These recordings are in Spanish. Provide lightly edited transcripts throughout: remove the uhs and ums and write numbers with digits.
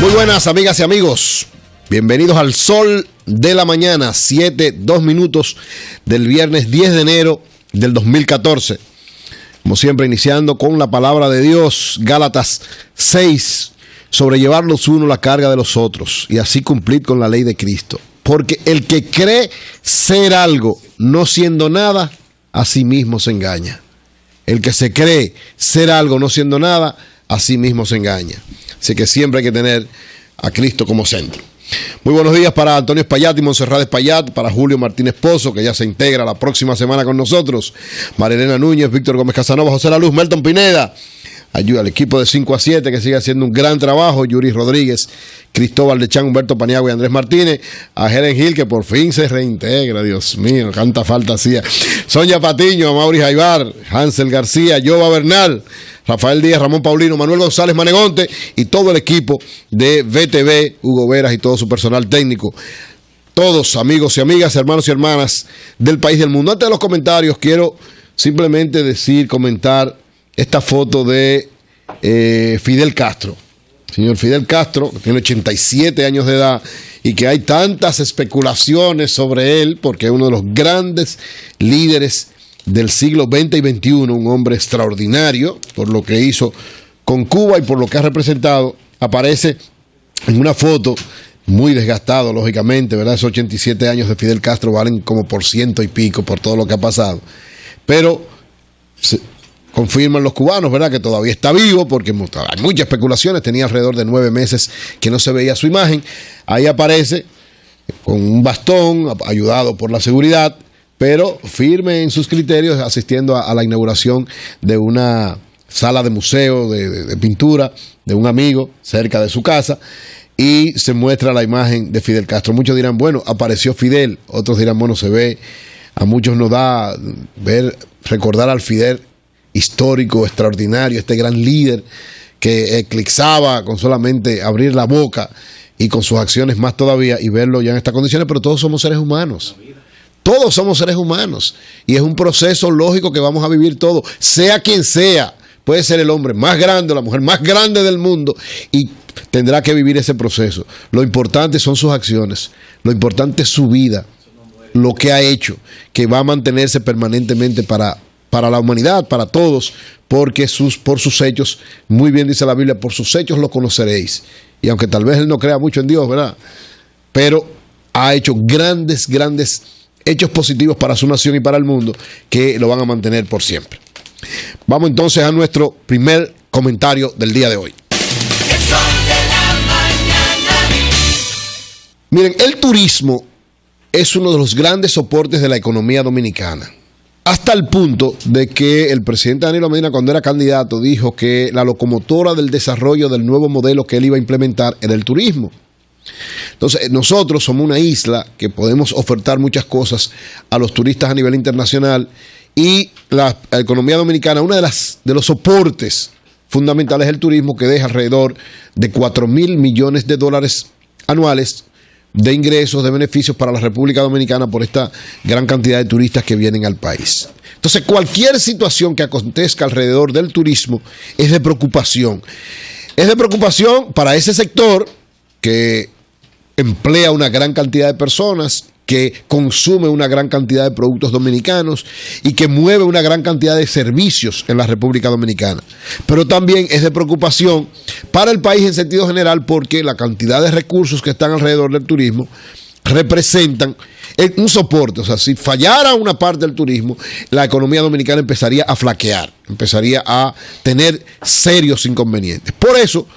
Muy buenas amigas y amigos, bienvenidos al Sol de la Mañana, 7:02 del viernes 10 de enero del 2014. Como siempre, iniciando con la palabra de Dios, Gálatas 6, sobrellevar los unos la carga de los otros y así cumplir con la ley de Cristo. Porque el que cree ser algo no siendo nada, a sí mismo se engaña. El que se cree ser algo no siendo nada, a sí mismo se engaña. Así que siempre hay que tener a Cristo como centro. Muy buenos días para Antonio Espaillat y Montserrat Espaillat, para Julio Martínez Pozo, que ya se integra la próxima semana con nosotros, Marilena Núñez, Víctor Gómez Casanova, José La Luz, Melton Pineda, ayuda al equipo de 5 a 7 que sigue haciendo un gran trabajo, Yuri Rodríguez, Cristóbal de Chan, Humberto Paniagua y Andrés Martínez, a Helen Gil, que por fin se reintegra, Dios mío, cuánta falta hacía, Sonia Patiño, Mauri Jaibar, Hansel García, Yoba Bernal, Rafael Díaz, Ramón Paulino, Manuel González Manegonte y todo el equipo de VTV, Hugo Veras y todo su personal técnico. Todos amigos y amigas, hermanos y hermanas del país y del mundo. Antes de los comentarios, quiero simplemente comentar esta foto de Fidel Castro. Señor Fidel Castro, que tiene 87 años de edad y que hay tantas especulaciones sobre él porque es uno de los grandes líderes del siglo XX y XXI, un hombre extraordinario por lo que hizo con Cuba y por lo que ha representado. Aparece en una foto muy desgastado, lógicamente, ¿verdad? Esos 87 años de Fidel Castro valen como por ciento y pico por todo lo que ha pasado. Pero confirman los cubanos, ¿verdad?, que todavía está vivo, porque hay muchas especulaciones. Tenía alrededor de 9 meses que no se veía su imagen. Ahí aparece con un bastón, ayudado por la seguridad, pero firme en sus criterios, asistiendo a la inauguración de una sala de museo de pintura de un amigo cerca de su casa, y se muestra la imagen de Fidel Castro. Muchos dirán, bueno, apareció Fidel, otros dirán, bueno, se ve, a muchos nos da recordar al Fidel histórico, extraordinario, este gran líder que eclipsaba con solamente abrir la boca y con sus acciones más todavía, y verlo ya en estas condiciones. Pero todos somos seres humanos. Todos somos seres humanos y es un proceso lógico que vamos a vivir todos, sea quien sea. Puede ser el hombre más grande o la mujer más grande del mundo y tendrá que vivir ese proceso. Lo importante son sus acciones, lo importante es su vida, lo que ha hecho, que va a mantenerse permanentemente para la humanidad, para todos, porque por sus hechos, muy bien dice la Biblia, por sus hechos lo conoceréis. Y aunque tal vez él no crea mucho en Dios, ¿verdad?, pero ha hecho grandes hechos positivos para su nación y para el mundo que lo van a mantener por siempre. Vamos entonces a nuestro primer comentario del día de hoy. El Sol de la Mañana. Miren, el turismo es uno de los grandes soportes de la economía dominicana, hasta el punto de que el presidente Danilo Medina, cuando era candidato, dijo que la locomotora del desarrollo del nuevo modelo que él iba a implementar era el turismo. Entonces, nosotros somos una isla que podemos ofertar muchas cosas a los turistas a nivel internacional, y la economía dominicana, uno de los soportes fundamentales es el turismo, que deja alrededor de 4.000 millones de dólares anuales de ingresos, de beneficios para la República Dominicana por esta gran cantidad de turistas que vienen al país. Entonces, cualquier situación que acontezca alrededor del turismo es de preocupación. Es de preocupación para ese sector que emplea una gran cantidad de personas, que consume una gran cantidad de productos dominicanos y que mueve una gran cantidad de servicios en la República Dominicana. Pero también es de preocupación para el país en sentido general, porque la cantidad de recursos que están alrededor del turismo representan un soporte. O sea, si fallara una parte del turismo, la economía dominicana empezaría a flaquear, empezaría a tener serios inconvenientes. Por eso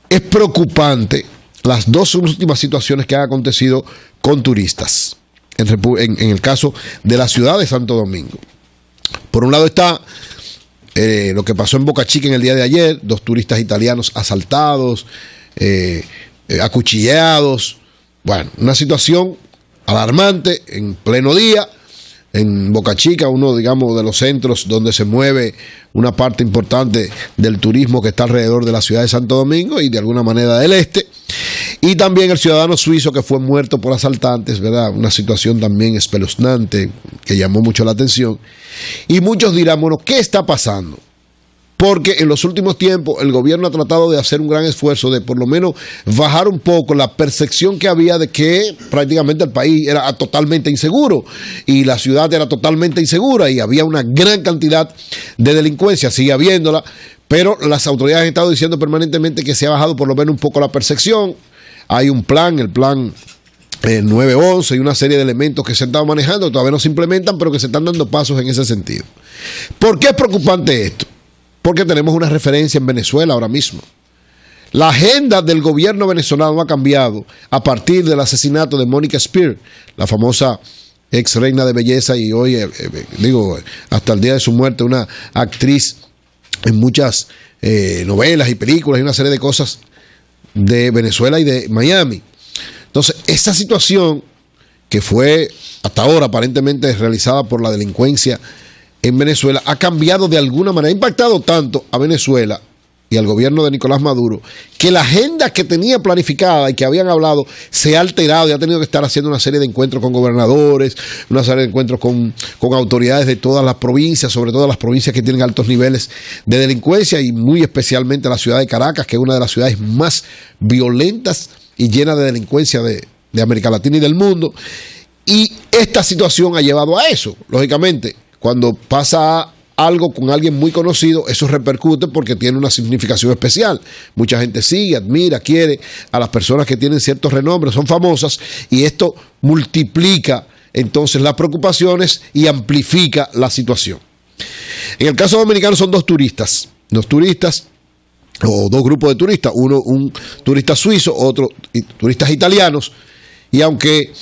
es preocupante las dos últimas situaciones que han acontecido con turistas en el caso de la ciudad de Santo Domingo. Por un lado está lo que pasó en Boca Chica en el día de ayer, 2 turistas italianos asaltados, acuchillados. Bueno, una situación alarmante en pleno día en Boca Chica, uno, digamos, de los centros donde se mueve una parte importante del turismo que está alrededor de la ciudad de Santo Domingo y de alguna manera del este. Y también el ciudadano suizo que fue muerto por asaltantes, ¿verdad? Una situación también espeluznante que llamó mucho la atención. Y muchos dirán, bueno, ¿qué está pasando? porque en los últimos tiempos el gobierno ha tratado de hacer un gran esfuerzo de por lo menos bajar un poco la percepción que había de que prácticamente el país era totalmente inseguro y la ciudad era totalmente insegura y había una gran cantidad de delincuencia, sigue habiéndola, pero las autoridades han estado diciendo permanentemente que se ha bajado por lo menos un poco la percepción. Hay un plan, el plan 911 y una serie de elementos que se han estado manejando, todavía no se implementan, pero que se están dando pasos en ese sentido. ¿Por qué es preocupante esto? Porque tenemos una referencia en Venezuela ahora mismo. La agenda del gobierno venezolano ha cambiado a partir del asesinato de Mónica Spear, la famosa ex reina de belleza y hoy, hasta el día de su muerte, una actriz en muchas novelas y películas y una serie de cosas de Venezuela y de Miami. Entonces, esta situación que fue hasta ahora aparentemente realizada por la delincuencia en Venezuela ha cambiado de alguna manera, ha impactado tanto a Venezuela y al gobierno de Nicolás Maduro que la agenda que tenía planificada y que habían hablado se ha alterado y ha tenido que estar haciendo una serie de encuentros con gobernadores, una serie de encuentros con autoridades de todas las provincias, sobre todo las provincias que tienen altos niveles de delincuencia y muy especialmente la ciudad de Caracas, que es una de las ciudades más violentas y llena de delincuencia de América Latina y del mundo. Y esta situación ha llevado a eso. Lógicamente, cuando pasa algo con alguien muy conocido, eso repercute porque tiene una significación especial. Mucha gente sigue, admira, quiere a las personas que tienen ciertos renombres, son famosas, y esto multiplica entonces las preocupaciones y amplifica la situación. En el caso dominicano son dos turistas o dos grupos de turistas, uno un turista suizo, otro turistas italianos, y aunque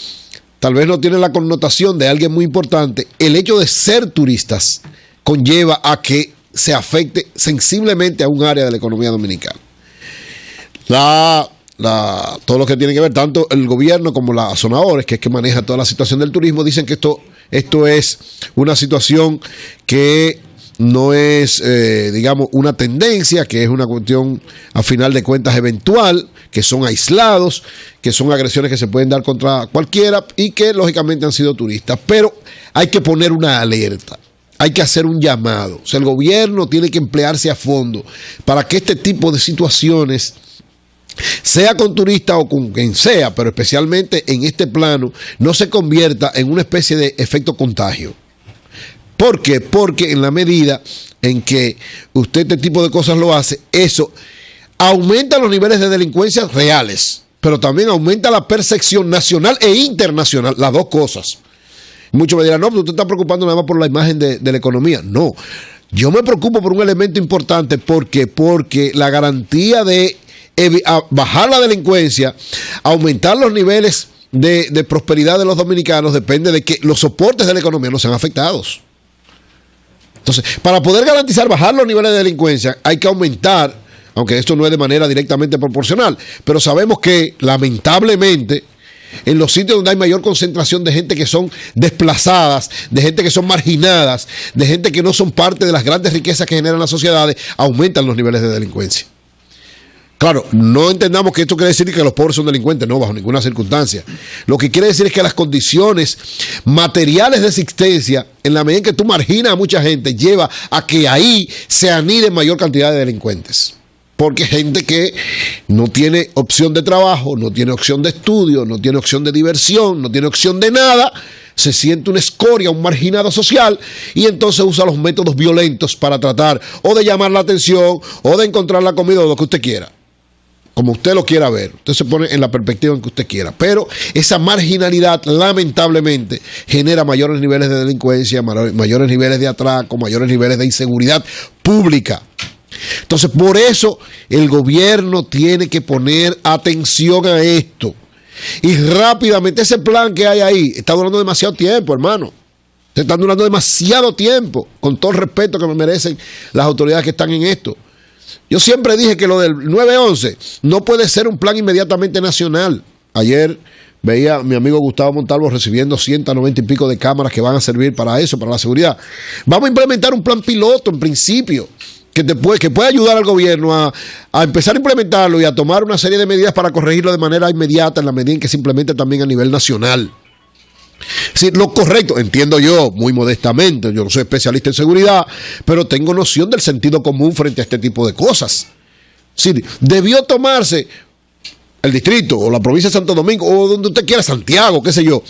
tal vez no tienen la connotación de alguien muy importante, el hecho de ser turistas conlleva a que se afecte sensiblemente a un área de la economía dominicana. Todo lo que tiene que ver, tanto el gobierno como la Zonadores, que es que maneja toda la situación del turismo, dicen que esto es una situación que no es, una tendencia, que es una cuestión, a final de cuentas, eventual, que son aislados, que son agresiones que se pueden dar contra cualquiera y que, lógicamente, han sido turistas. Pero hay que poner una alerta, hay que hacer un llamado. O sea, el gobierno tiene que emplearse a fondo para que este tipo de situaciones, sea con turistas o con quien sea, pero especialmente en este plano, no se convierta en una especie de efecto contagio. ¿Por qué? Porque en la medida en que usted este tipo de cosas lo hace, eso aumenta los niveles de delincuencia reales, pero también aumenta la percepción nacional e internacional, las dos cosas. Muchos me dirán, no, pero usted está preocupando nada más por la imagen de la economía. No, yo me preocupo por un elemento importante. Porque la garantía de bajar la delincuencia, aumentar los niveles de prosperidad de los dominicanos, depende de que los soportes de la economía no sean afectados. Entonces, para poder garantizar bajar los niveles de delincuencia, hay que aumentar, aunque esto no es de manera directamente proporcional, pero sabemos que, lamentablemente, en los sitios donde hay mayor concentración de gente que son desplazadas, de gente que son marginadas, de gente que no son parte de las grandes riquezas que generan las sociedades, aumentan los niveles de delincuencia. Claro, no entendamos que esto quiere decir que los pobres son delincuentes, no, bajo ninguna circunstancia. Lo que quiere decir es que las condiciones materiales de existencia, en la medida en que tú marginas a mucha gente, lleva a que ahí se anide mayor cantidad de delincuentes. Porque gente que no tiene opción de trabajo, no tiene opción de estudio, no tiene opción de diversión, no tiene opción de nada, se siente una escoria, un marginado social, y entonces usa los métodos violentos para tratar o de llamar la atención o de encontrar la comida o lo que usted quiera. Como usted lo quiera ver, usted se pone en la perspectiva en que usted quiera, pero esa marginalidad lamentablemente genera mayores niveles de delincuencia, mayores niveles de atraco, mayores niveles de inseguridad pública. Entonces, por eso el gobierno tiene que poner atención a esto y rápidamente. Ese plan que hay ahí está durando demasiado tiempo, hermano. Está durando demasiado tiempo, con todo el respeto que me merecen las autoridades que están en esto. Yo siempre dije que lo del 911 no puede ser un plan inmediatamente nacional. Ayer veía a mi amigo Gustavo Montalvo recibiendo 190 y pico de cámaras que van a servir para eso, para la seguridad. Vamos a implementar un plan piloto en principio, que puede ayudar al gobierno a empezar a implementarlo y a tomar una serie de medidas para corregirlo de manera inmediata, en la medida en que se implemente también a nivel nacional. Sí, lo correcto, entiendo yo, muy modestamente, yo no soy especialista en seguridad, pero tengo noción del sentido común frente a este tipo de cosas. Sí, debió tomarse el distrito o la provincia de Santo Domingo o donde usted quiera, Santiago, qué sé yo,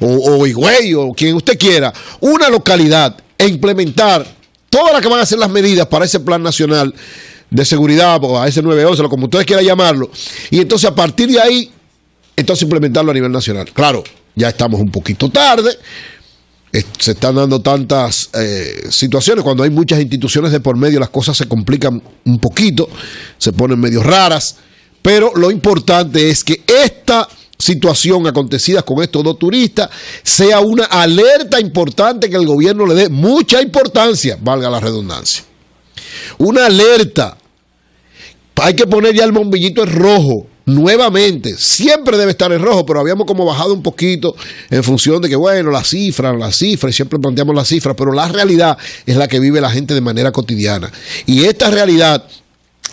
o Higüey o quien usted quiera, una localidad e implementar todas las que van a ser las medidas para ese plan nacional de seguridad o a ese 911, como ustedes quieran llamarlo, y entonces a partir de ahí, entonces implementarlo a nivel nacional. Claro, ya estamos un poquito tarde, se están dando tantas situaciones, cuando hay muchas instituciones de por medio las cosas se complican un poquito, se ponen medio raras, pero lo importante es que esta situación acontecida con estos dos turistas sea una alerta importante que el gobierno le dé mucha importancia, valga la redundancia. Una alerta. Hay que poner ya el bombillito en rojo. Nuevamente, siempre debe estar en rojo, pero habíamos como bajado un poquito en función de que, bueno, las cifras, y siempre planteamos las cifras, pero la realidad es la que vive la gente de manera cotidiana. Y esta realidad,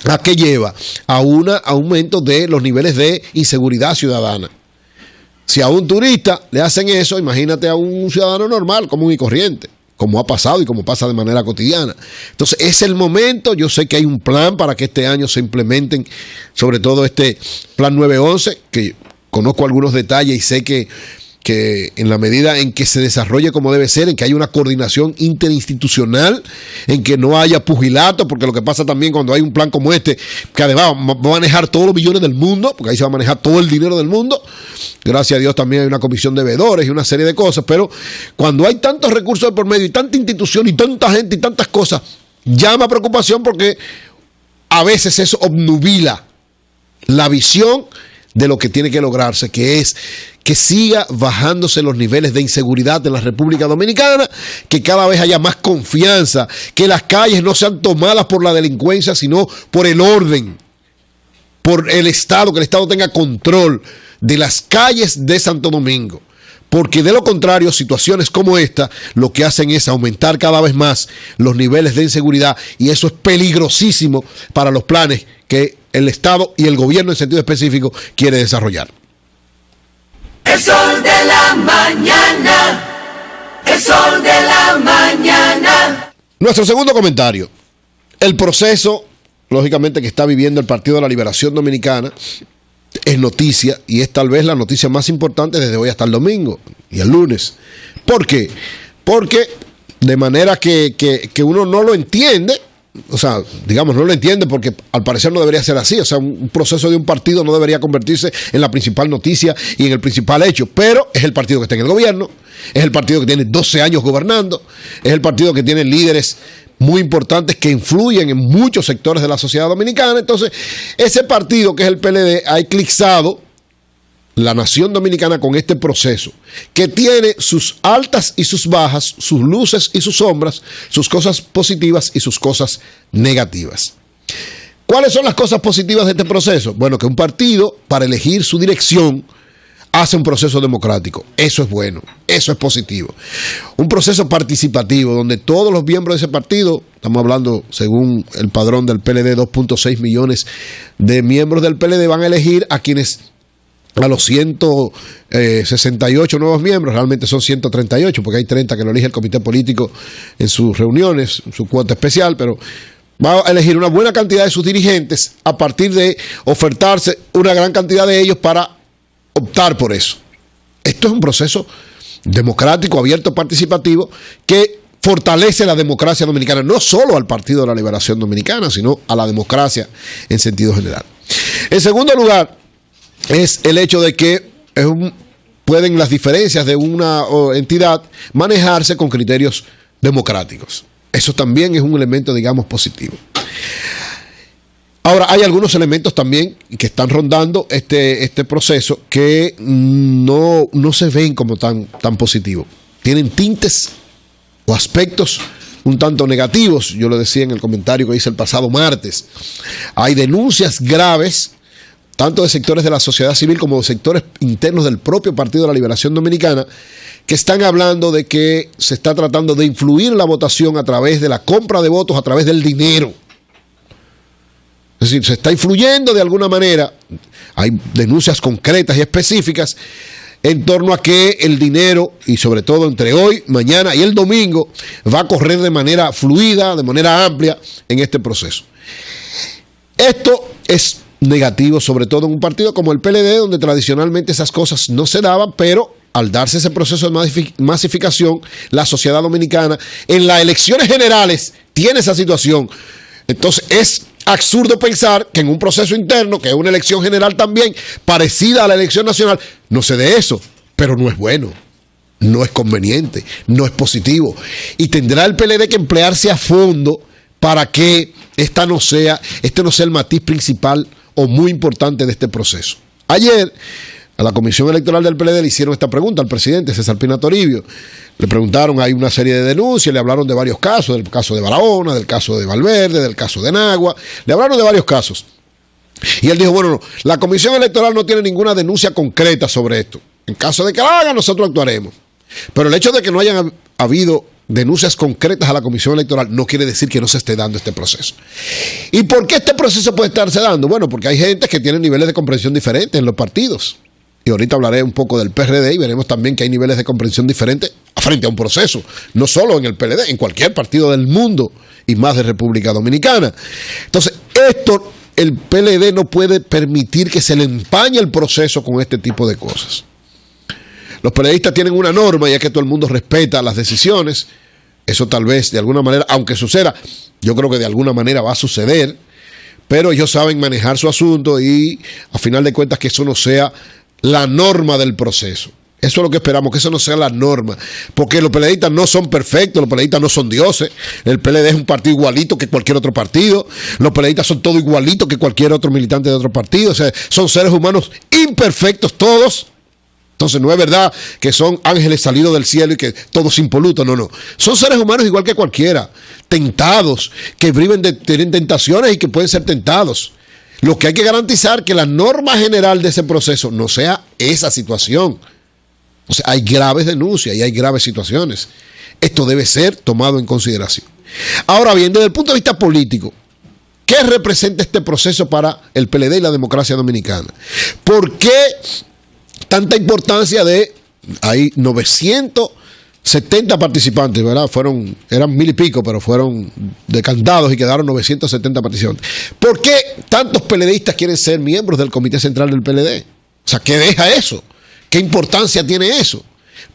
¿a qué lleva? A un aumento de los niveles de inseguridad ciudadana. Si a un turista le hacen eso, imagínate a un ciudadano normal, común y corriente, como ha pasado y como pasa de manera cotidiana. Entonces, es el momento. Yo sé que hay un plan para que este año se implementen, sobre todo este plan 911, que conozco algunos detalles y sé que en la medida en que se desarrolle como debe ser, en que haya una coordinación interinstitucional, en que no haya pugilato, porque lo que pasa también cuando hay un plan como este, que además va a manejar todos los millones del mundo, porque ahí se va a manejar todo el dinero del mundo, gracias a Dios también hay una comisión de veedores y una serie de cosas, pero cuando hay tantos recursos de por medio y tanta institución y tanta gente y tantas cosas, llama preocupación porque a veces eso obnubila la visión de lo que tiene que lograrse, que es que siga bajándose los niveles de inseguridad en la República Dominicana, que cada vez haya más confianza, que las calles no sean tomadas por la delincuencia, sino por el orden, por el Estado, que el Estado tenga control de las calles de Santo Domingo. Porque de lo contrario, situaciones como esta lo que hacen es aumentar cada vez más los niveles de inseguridad, y eso es peligrosísimo para los planes que el Estado y el gobierno en sentido específico quiere desarrollar. El sol de la mañana, el sol de la mañana. Nuestro segundo comentario, el proceso, lógicamente, que está viviendo el Partido de la Liberación Dominicana, es noticia, y es tal vez la noticia más importante desde hoy hasta el domingo y el lunes. ¿Por qué? Porque de manera que uno no lo entiende, o sea, digamos, no lo entiende porque al parecer no debería ser así. O sea, un proceso de un partido no debería convertirse en la principal noticia y en el principal hecho, pero es el partido que está en el gobierno, es el partido que tiene 12 años gobernando, es el partido que tiene líderes muy importantes que influyen en muchos sectores de la sociedad dominicana. Entonces, ese partido que es el PLD ha eclipsado la nación dominicana con este proceso, que tiene sus altas y sus bajas, sus luces y sus sombras, sus cosas positivas y sus cosas negativas. ¿Cuáles son las cosas positivas de este proceso? Bueno, que un partido, para elegir su dirección, hace un proceso democrático. Eso es bueno, eso es positivo. Un proceso participativo donde todos los miembros de ese partido, estamos hablando según el padrón del PLD, 2.6 millones de miembros del PLD, van a elegir a los 168 nuevos miembros, realmente son 138, porque hay 30 que lo elige el comité político en sus reuniones, en su cuota especial, pero va a elegir una buena cantidad de sus dirigentes a partir de ofertarse una gran cantidad de ellos para optar por eso. Esto es un proceso democrático, abierto, participativo, que fortalece la democracia dominicana, no solo al Partido de la Liberación Dominicana, sino a la democracia en sentido general. En segundo lugar, es el hecho de que pueden las diferencias de una entidad manejarse con criterios democráticos. Eso también es un elemento, digamos, positivo. Ahora, hay algunos elementos también que están rondando este proceso que no se ven como tan positivos. Tienen tintes o aspectos un tanto negativos. Yo lo decía en el comentario que hice el pasado martes. Hay denuncias graves, tanto de sectores de la sociedad civil como de sectores internos del propio Partido de la Liberación Dominicana, que están hablando de que se está tratando de influir en la votación a través de la compra de votos, a través del dinero. Es decir, se está influyendo de alguna manera. Hay denuncias concretas y específicas en torno a que el dinero, y sobre todo entre hoy, mañana y el domingo, va a correr de manera fluida, de manera amplia en este proceso. Esto es negativo, sobre todo en un partido como el PLD, donde tradicionalmente esas cosas no se daban, pero al darse ese proceso de masificación, la sociedad dominicana en las elecciones generales tiene esa situación. Entonces es absurdo pensar que en un proceso interno, que es una elección general también, parecida a la elección nacional, no se dé eso, pero no es bueno, no es conveniente, no es positivo. Y tendrá el PLD que emplearse a fondo para que este no sea el matiz principal o muy importante de este proceso. Ayer, a la Comisión Electoral del PLD le hicieron esta pregunta al presidente César Pina Toribio. Le preguntaron, hay una serie de denuncias, le hablaron de varios casos, del caso de Barahona, del caso de Valverde, del caso de Nagua, le hablaron de varios casos. Y él dijo, bueno, no, la Comisión Electoral no tiene ninguna denuncia concreta sobre esto. En caso de que la haga, nosotros actuaremos. Pero el hecho de que no hayan habido denuncias concretas a la Comisión Electoral no quiere decir que no se esté dando este proceso. ¿Y por qué este proceso puede estarse dando? Bueno, porque hay gente que tiene niveles de comprensión diferentes en los partidos. Y ahorita hablaré un poco del PRD y veremos también que hay niveles de comprensión diferentes frente a un proceso, no solo en el PLD, en cualquier partido del mundo y más de República Dominicana. Entonces, el PLD no puede permitir que se le empañe el proceso con este tipo de cosas. Los PLDistas tienen una norma y es que todo el mundo respeta las decisiones. Eso tal vez de alguna manera, aunque suceda, yo creo que de alguna manera va a suceder, pero ellos saben manejar su asunto y a final de cuentas que eso no sea la norma del proceso. Eso es lo que esperamos, que eso no sea la norma. Porque los PLDistas no son perfectos, los PLDistas no son dioses. El PLD es un partido igualito que cualquier otro partido. Los PLDistas son todo igualito que cualquier otro militante de otro partido. O sea, son seres humanos imperfectos todos. Entonces no es verdad que son ángeles salidos del cielo y que todos impolutos. No, no. Son seres humanos igual que cualquiera. Tentados, que tienen tentaciones y que pueden ser tentados. Lo que hay que garantizar que la norma general de ese proceso no sea esa situación. O sea, hay graves denuncias y hay graves situaciones. Esto debe ser tomado en consideración. Ahora bien, desde el punto de vista político, ¿qué representa este proceso para el PLD y la democracia dominicana? ¿Por qué tanta importancia de... Hay 970 participantes, ¿verdad? Eran 1000 y pico, pero fueron decantados y quedaron 970 participantes. ¿Por qué tantos PLDistas quieren ser miembros del Comité Central del PLD? O sea, ¿qué deja eso? ¿Qué importancia tiene eso?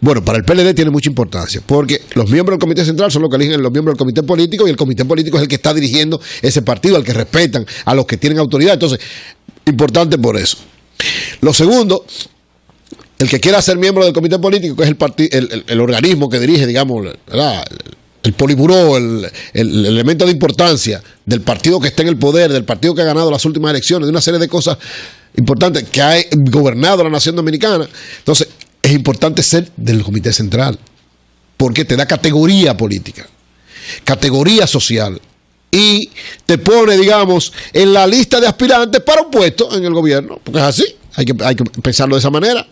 Bueno, para el PLD tiene mucha importancia, porque los miembros del Comité Central son los que eligen los miembros del Comité Político y el Comité Político es el que está dirigiendo ese partido, al que respetan, a los que tienen autoridad. Entonces, importante por eso. Lo segundo, el que quiera ser miembro del Comité Político, que es el organismo que dirige, digamos, el poliburó, el elemento de importancia del partido que está en el poder, del partido que ha ganado las últimas elecciones, de una serie de cosas importante que ha gobernado la nación dominicana. Entonces, es importante ser del Comité Central, porque te da categoría política, categoría social, y te pone, digamos, en la lista de aspirantes para un puesto en el gobierno, porque es así, hay que pensarlo de esa manera.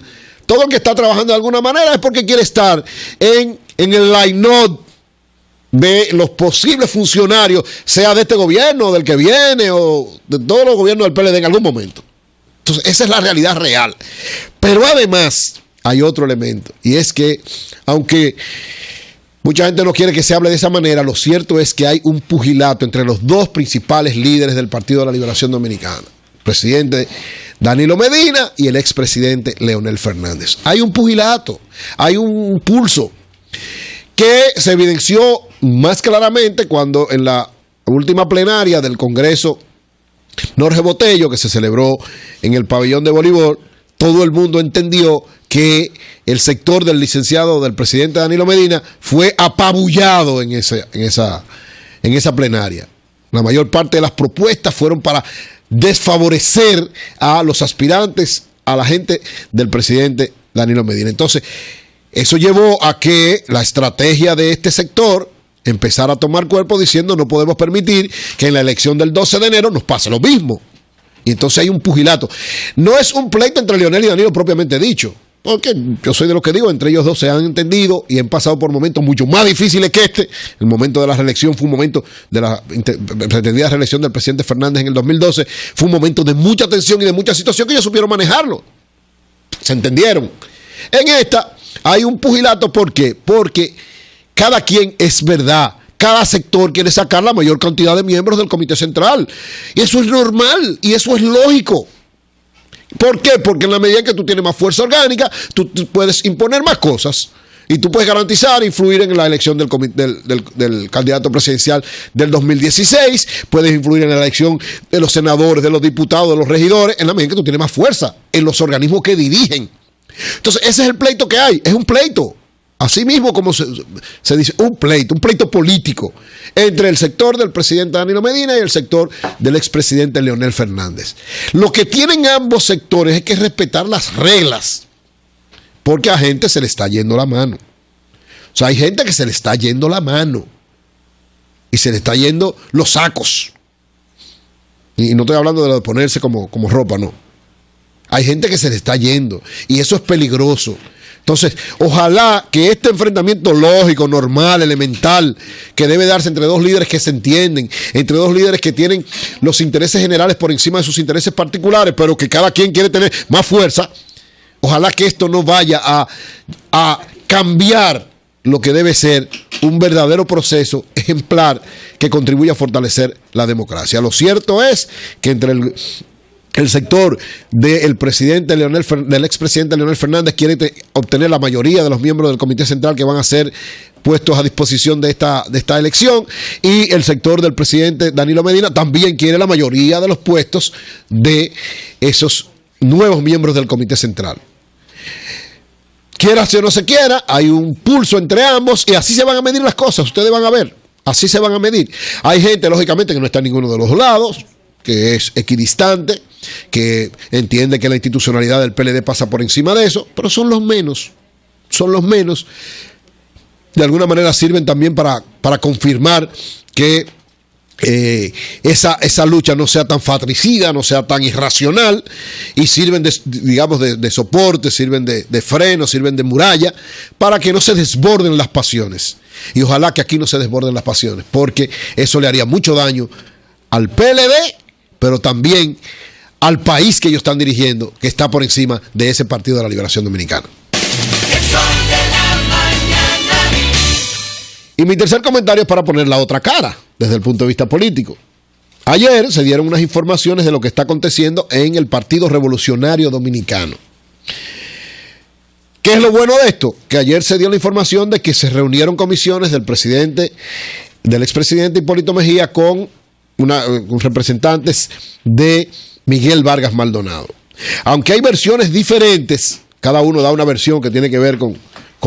Todo el que está trabajando de alguna manera es porque quiere estar en el line-up de los posibles funcionarios, sea de este gobierno, del que viene, o de todos los gobiernos del PLD en algún momento. Entonces, esa es la realidad real. Pero además, hay otro elemento, y es que, aunque mucha gente no quiere que se hable de esa manera, lo cierto es que hay un pugilato entre los dos principales líderes del Partido de la Liberación Dominicana, el presidente Danilo Medina y el expresidente Leonel Fernández. Hay un pugilato, hay un pulso que se evidenció más claramente cuando en la última plenaria del Congreso Jorge Botello, que se celebró en el pabellón de voleibol, todo el mundo entendió que el sector del licenciado del presidente Danilo Medina fue apabullado en esa plenaria. La mayor parte de las propuestas fueron para desfavorecer a los aspirantes, a la gente del presidente Danilo Medina. Entonces, eso llevó a que la estrategia de este sector empezara a tomar cuerpo diciendo no podemos permitir que en la elección del 12 de enero nos pase lo mismo. Y entonces hay un pugilato. No es un pleito entre Leonel y Danilo propiamente dicho, porque yo soy de los que digo, entre ellos dos se han entendido y han pasado por momentos mucho más difíciles que este. El momento de la reelección fue un momento de la pretendida reelección del presidente Fernández en el 2012, fue un momento de mucha tensión y de mucha situación que ellos supieron manejarlo. Se entendieron. En esta hay un pugilato, ¿por qué? Porque cada quien, es verdad, cada sector quiere sacar la mayor cantidad de miembros del Comité Central. Y eso es normal y eso es lógico. ¿Por qué? Porque en la medida que tú tienes más fuerza orgánica, tú puedes imponer más cosas. Y tú puedes garantizar, influir en la elección del candidato presidencial del 2016, puedes influir en la elección de los senadores, de los diputados, de los regidores, en la medida que tú tienes más fuerza en los organismos que dirigen. Entonces, ese es el pleito que hay, es un pleito. Así mismo como se dice, un pleito político entre el sector del presidente Danilo Medina y el sector del expresidente Leonel Fernández. Lo que tienen ambos sectores es que respetar las reglas. Porque a gente se le está yendo la mano. O sea, hay gente que se le está yendo la mano. Y se le está yendo los sacos. Y no estoy hablando de lo de ponerse como ropa, no. Hay gente que se le está yendo. Y eso es peligroso. Entonces, ojalá que este enfrentamiento lógico, normal, elemental, que debe darse entre dos líderes que se entienden, entre dos líderes que tienen los intereses generales por encima de sus intereses particulares, pero que cada quien quiere tener más fuerza. Ojalá que esto no vaya a cambiar lo que debe ser un verdadero proceso ejemplar que contribuya a fortalecer la democracia. Lo cierto es que entre el sector del presidente del expresidente Leonel Fernández quiere obtener la mayoría de los miembros del Comité Central que van a ser puestos a disposición de esta elección, y el sector del presidente Danilo Medina también quiere la mayoría de los puestos de esos nuevos miembros del Comité Central. Quiera o no se quiera, hay un pulso entre ambos y así se van a medir las cosas, ustedes van a ver, así se van a medir. Hay gente, lógicamente, que no está en ninguno de los lados, que es equidistante, que entiende que la institucionalidad del PLD pasa por encima de eso, pero son los menos. De alguna manera sirven también para confirmar que esa lucha no sea tan fratricida, no sea tan irracional, y sirven de soporte, sirven de freno, sirven de muralla para que no se desborden las pasiones. Y ojalá que aquí no se desborden las pasiones, porque eso le haría mucho daño al PLD, pero también al país que ellos están dirigiendo, que está por encima de ese Partido de la Liberación Dominicana. Y mi tercer comentario es para poner la otra cara, desde el punto de vista político. Ayer se dieron unas informaciones de lo que está aconteciendo en el Partido Revolucionario Dominicano. ¿Qué es lo bueno de esto? Que ayer se dio la información de que se reunieron comisiones del expresidente Hipólito Mejía con representantes de Miguel Vargas Maldonado. Aunque hay versiones diferentes, cada uno da una versión que tiene que ver con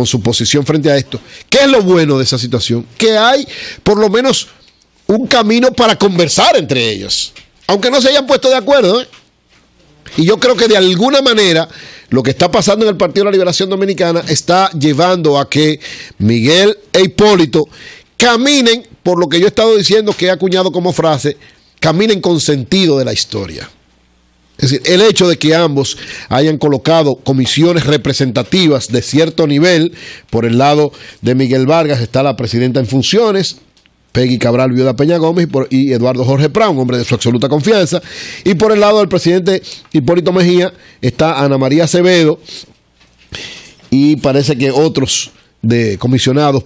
su posición frente a esto. ¿Qué es lo bueno de esa situación? Que hay por lo menos un camino para conversar entre ellos, aunque no se hayan puesto de acuerdo, ¿eh? Y yo creo que de alguna manera lo que está pasando en el Partido de la Liberación Dominicana está llevando a que Miguel e Hipólito caminen por lo que yo he estado diciendo, que he acuñado como frase, caminen con sentido de la historia. Es decir, el hecho de que ambos hayan colocado comisiones representativas de cierto nivel, por el lado de Miguel Vargas está la presidenta en funciones, Peggy Cabral, viuda Peña Gómez, y Eduardo Jorge Prado, un hombre de su absoluta confianza, y por el lado del presidente Hipólito Mejía está Ana María Acevedo, y parece que otros de comisionados,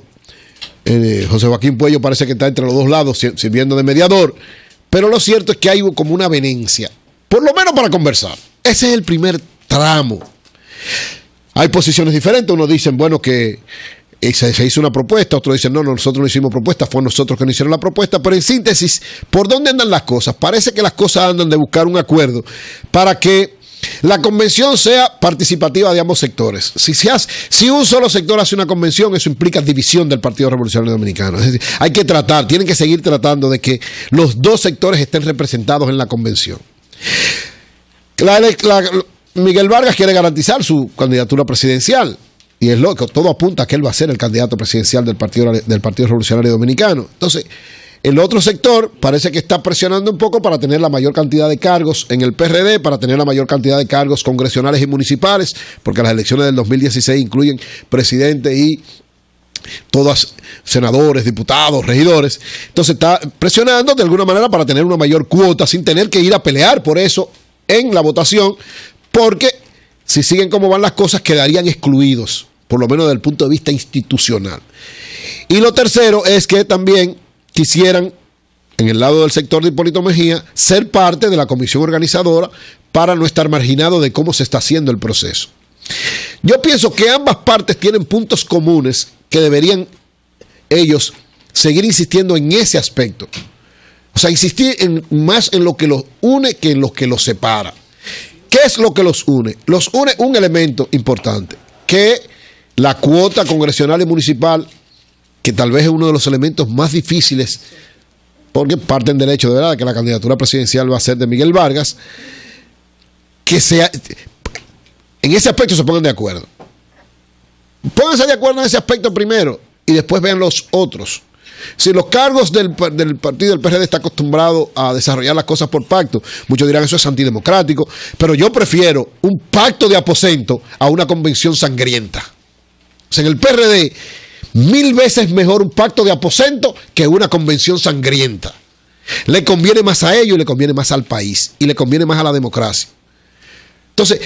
José Joaquín Puello parece que está entre los dos lados sirviendo de mediador, pero lo cierto es que hay como una avenencia, por lo menos para conversar. Ese es el primer tramo. Hay posiciones diferentes. Unos dicen, bueno, que se hizo una propuesta. Otros dicen, no, nosotros no hicimos propuesta. Fue nosotros que no hicieron la propuesta. Pero en síntesis, ¿por dónde andan las cosas? Parece que las cosas andan de buscar un acuerdo para que la convención sea participativa de ambos sectores. Si un solo sector hace una convención, eso implica división del Partido Revolucionario Dominicano. Es decir, tienen que seguir tratando de que los dos sectores estén representados en la convención. Miguel Vargas quiere garantizar su candidatura presidencial y es lo que todo apunta a que él va a ser el candidato presidencial del Partido Revolucionario Dominicano. Entonces, el otro sector parece que está presionando un poco para tener la mayor cantidad de cargos en el PRD, para tener la mayor cantidad de cargos congresionales y municipales, porque las elecciones del 2016 incluyen presidente y todas senadores, diputados, regidores. Entonces está presionando de alguna manera para tener una mayor cuota sin tener que ir a pelear por eso en la votación, porque si siguen como van las cosas, quedarían excluidos, por lo menos desde el punto de vista institucional. Y lo tercero es que también quisieran, en el lado del sector de Hipólito Mejía, ser parte de la comisión organizadora para no estar marginado de cómo se está haciendo el proceso. Yo pienso que ambas partes tienen puntos comunes que deberían ellos seguir insistiendo en ese aspecto. O sea, insistir más en lo que los une que en lo que los separa. ¿Qué es lo que los une? Los une un elemento importante, que la cuota congresional y municipal, que tal vez es uno de los elementos más difíciles, porque parten del hecho de verdad que la candidatura presidencial va a ser de Miguel Vargas, que sea, en ese aspecto se pongan de acuerdo. Pónganse de acuerdo en ese aspecto primero y después vean los otros. Si los cargos del partido del PRD está acostumbrado a desarrollar las cosas por pacto, muchos dirán eso es antidemocrático, pero yo prefiero un pacto de aposento a una convención sangrienta. O sea, en el PRD, 1000 veces mejor un pacto de aposento que una convención sangrienta. Le conviene más a ellos y le conviene más al país y le conviene más a la democracia. Entonces,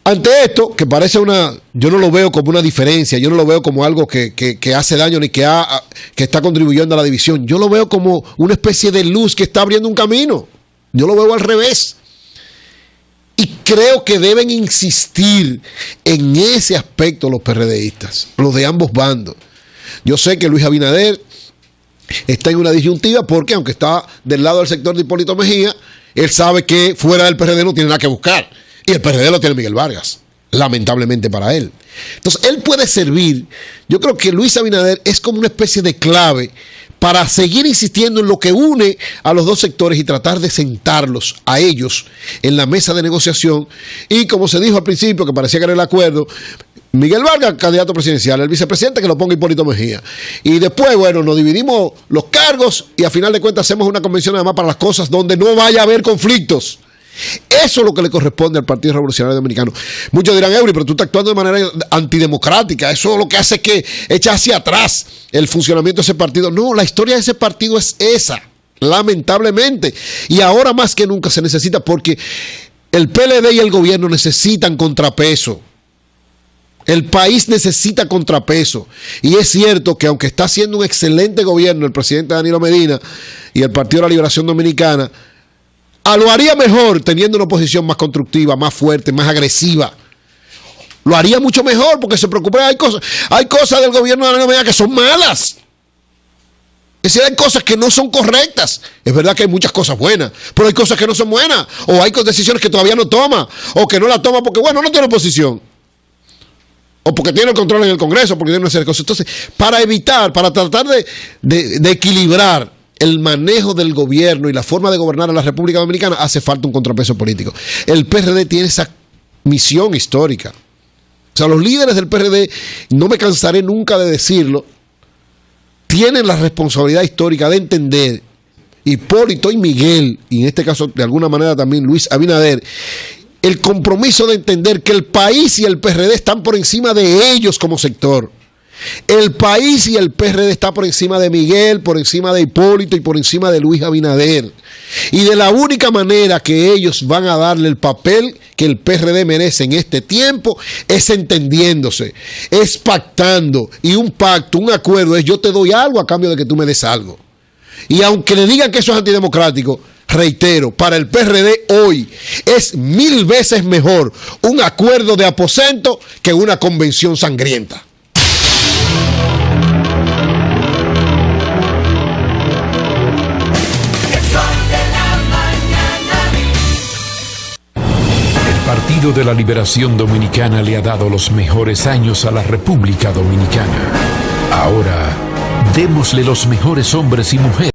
ante esto, que parece yo no lo veo como una diferencia, yo no lo veo como algo que hace daño ni que está contribuyendo a la división. Yo lo veo como una especie de luz que está abriendo un camino. Yo lo veo al revés. Y creo que deben insistir en ese aspecto los PRDistas, los de ambos bandos. Yo sé que Luis Abinader está en una disyuntiva porque, aunque está del lado del sector de Hipólito Mejía, él sabe que fuera del PRD no tiene nada que buscar. Y el PRD lo tiene Miguel Vargas, lamentablemente para él. Entonces, él puede servir. Yo creo que Luis Abinader es como una especie de clave para seguir insistiendo en lo que une a los dos sectores y tratar de sentarlos a ellos en la mesa de negociación. Y como se dijo al principio, que parecía que era el acuerdo, Miguel Vargas, candidato presidencial, el vicepresidente que lo ponga Hipólito Mejía. Y después, bueno, nos dividimos los cargos y a final de cuentas hacemos una convención además para las cosas donde no vaya a haber conflictos. Eso es lo que le corresponde al Partido Revolucionario Dominicano. Muchos dirán, Eury, pero tú estás actuando de manera antidemocrática. Eso es lo que hace que echa hacia atrás el funcionamiento de ese partido. No, la historia de ese partido es esa, lamentablemente. Y ahora más que nunca se necesita, porque el PLD y el gobierno necesitan contrapeso. El país necesita contrapeso. Y es cierto que aunque está haciendo un excelente gobierno el presidente Danilo Medina y el Partido de la Liberación Dominicana, lo haría mejor teniendo una oposición más constructiva, más fuerte, más agresiva. Lo haría mucho mejor porque se preocupa. Hay cosas del gobierno de la Medina que son malas. Es decir, hay cosas que no son correctas. Es verdad que hay muchas cosas buenas, pero hay cosas que no son buenas. O hay decisiones que todavía no toma, o que no la toma porque, bueno, no tiene oposición. O porque tiene el control en el Congreso, porque tiene una serie de cosas. Entonces, para tratar de equilibrar el manejo del gobierno y la forma de gobernar a la República Dominicana, hace falta un contrapeso político. El PRD tiene esa misión histórica. O sea, los líderes del PRD, no me cansaré nunca de decirlo, tienen la responsabilidad histórica de entender, Hipólito y Miguel, y en este caso de alguna manera también Luis Abinader, el compromiso de entender que el país y el PRD están por encima de ellos como sector. El país y el PRD está por encima de Miguel, por encima de Hipólito y por encima de Luis Abinader. Y de la única manera que ellos van a darle el papel que el PRD merece en este tiempo es entendiéndose, es pactando. Y un pacto, un acuerdo es: yo te doy algo a cambio de que tú me des algo. Y aunque le digan que eso es antidemocrático, reitero, para el PRD hoy es 1000 veces mejor un acuerdo de aposento que una convención sangrienta. El Partido de la Liberación Dominicana le ha dado los mejores años a la República Dominicana. Ahora, démosle los mejores hombres y mujeres